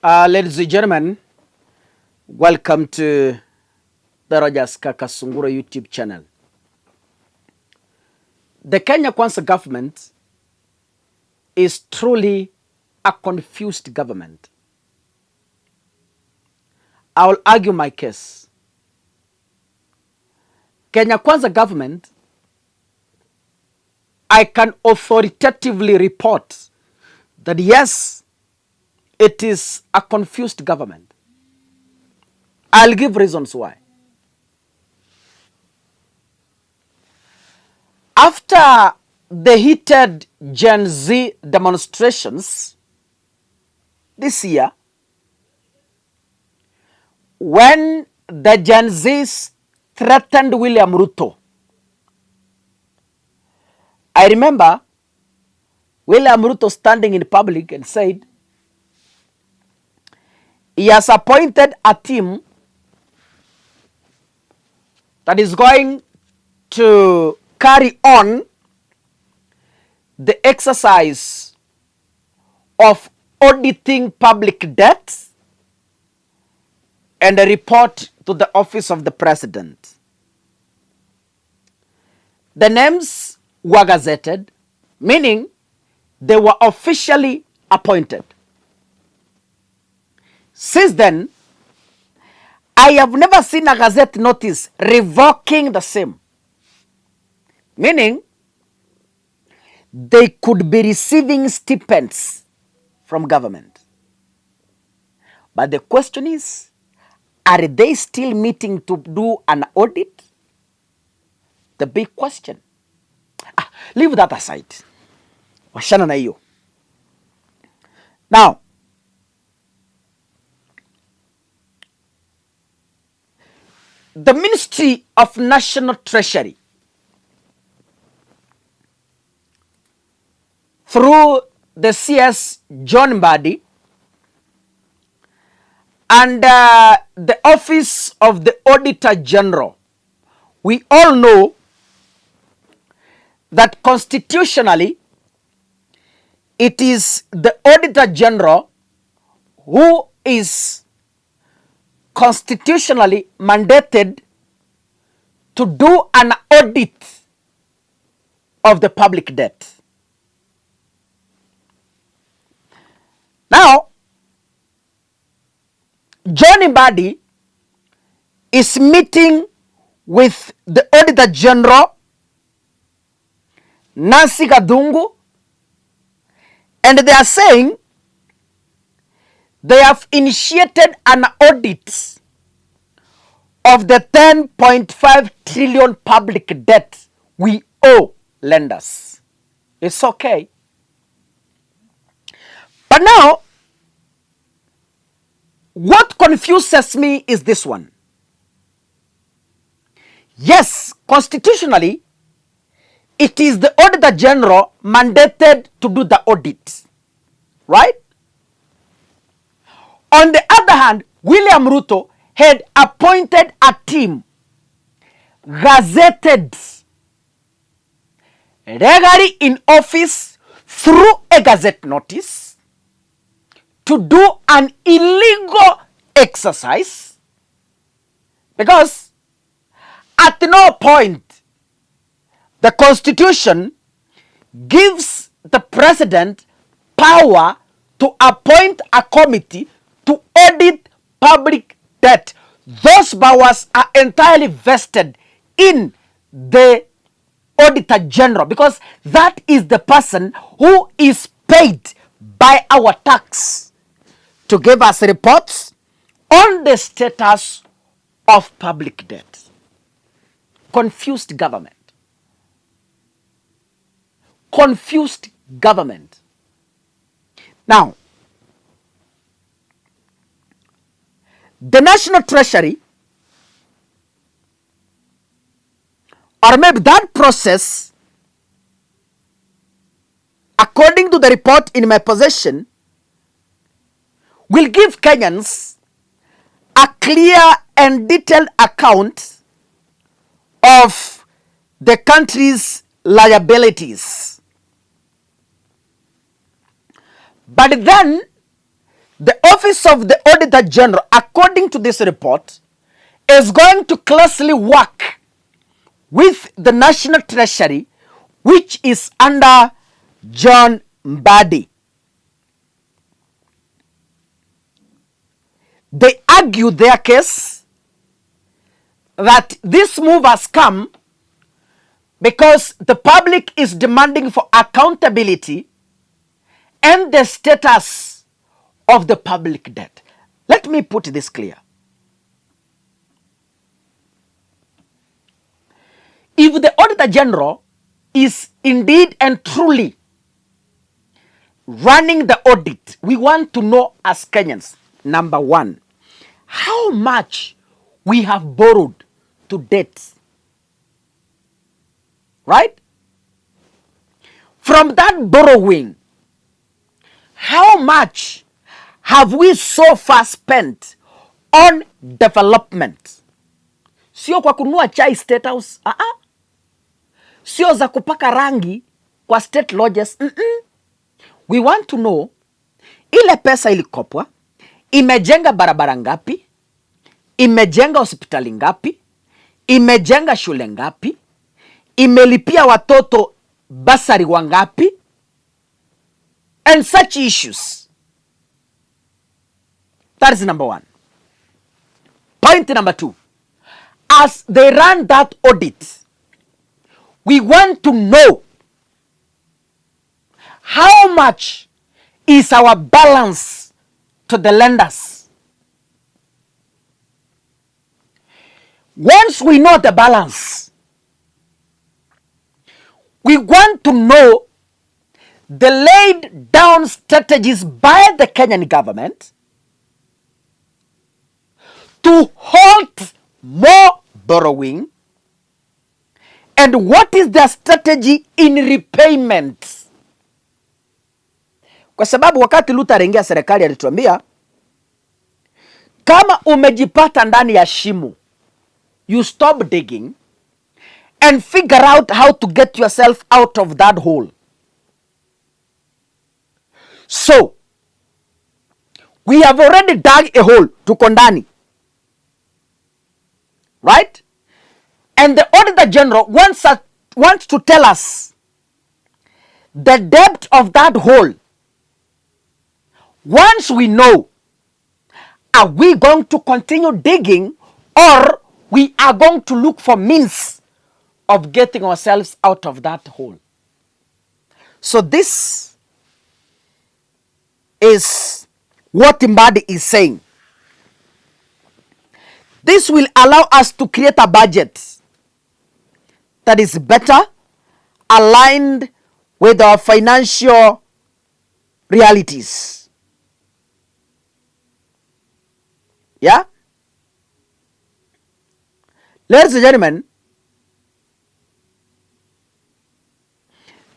Ladies and gentlemen, welcome to the Rogers Kakasungura YouTube channel. The Kenya Kwanza government is truly a confused government. I will argue my case. Kenya Kwanza government, I can authoritatively report that yes, it is a confused government. I'll give reasons why. After the heated Gen Z demonstrations this year, when the Gen Zs threatened William Ruto, I remember William Ruto standing in public and said he has appointed a team that is going to carry on the exercise of auditing public debts and a report to the office of the president. The names were gazetted, meaning they were officially appointed. Since then, I have never seen a gazette notice revoking the same, meaning they could be receiving stipends from government. But the question is, are they still meeting to do an audit? The big question. Leave that aside. Washana na hiyo. Now, the Ministry of National Treasury, through the CS John Mbadi and the Office of the Auditor General, we all know that constitutionally it is the Auditor General who is constitutionally mandated to do an audit of the public debt. Now, John Mbadi is meeting with the Auditor General, Nancy Gadungu, and they are saying they have initiated an audit of the 10.5 trillion public debt we owe lenders. It's okay. But now, what confuses me is this one. Yes, constitutionally, it is the Auditor General mandated to do the audit, right? On the other hand, William Ruto had appointed a team, gazetted, legally in office through a gazette notice, to do an illegal exercise, because at no point the Constitution gives the president power to appoint a committee to audit public debt. Those powers are entirely vested in the Auditor General, because that is the person who is paid by our tax to give us reports on the status of public debt. Confused government. Confused government. Now, the National Treasury, or maybe that process, according to the report in my possession, will give Kenyans a clear and detailed account of the country's liabilities. But then The Office of the Auditor General, according to this report, is going to closely work with the National Treasury, which is under John Mbadi. They argue their case that this move has come because the public is demanding for accountability and the status of the public debt. Let me put this clear. If the Auditor General is indeed and truly running the audit, we want to know as Kenyans, number one, how much we have borrowed to date. Right? From that borrowing, how much have we so far spent on development? Sio kwa kununua chai State House, sio za kupaka rangi kwa state lodges. We want to know ile pesa ilikopwa imejenga barabara ngapi, imejenga hospitali ngapi, imejenga shule ngapi, imelipia watoto basari wangapi, and such issues. That is number one. Point number two, as they run that audit, we want to know how much is our balance to the lenders. Once we know the balance, we want to know the laid down strategies by the Kenyan government to halt more borrowing, and what is their strategy in repayment. Kwa sababu wakati Luther aliingia serikali alituambia kama umejipata ndani ya shimo, you stop digging and figure out how to get yourself out of that hole. So, we have already dug a hole, tuko ndani. Right? And the Auditor General wants to tell us the depth of that hole. Once we know, are we going to continue digging, or we are going to look for means of getting ourselves out of that hole? So this is what Mbadi is saying. This will allow us to create a budget that is better aligned with our financial realities. Yeah? Ladies and gentlemen,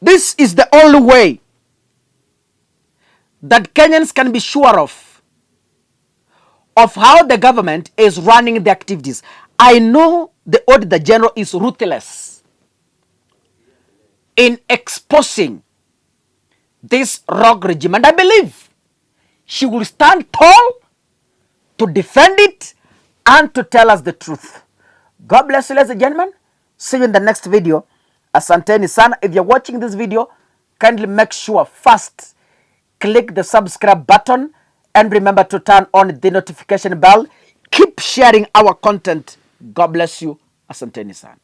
this is the only way that Kenyans can be sure of how the government is running the activities. I know the Auditor General is ruthless in exposing this rogue regime, and I believe she will stand tall to defend it and to tell us the truth. God bless you, ladies and gentlemen. See you in the next video. Asanteni sana. If you're watching this video, kindly make sure first click the subscribe button and remember to turn on the notification bell. Keep sharing our content. God bless you. Asanteni sana.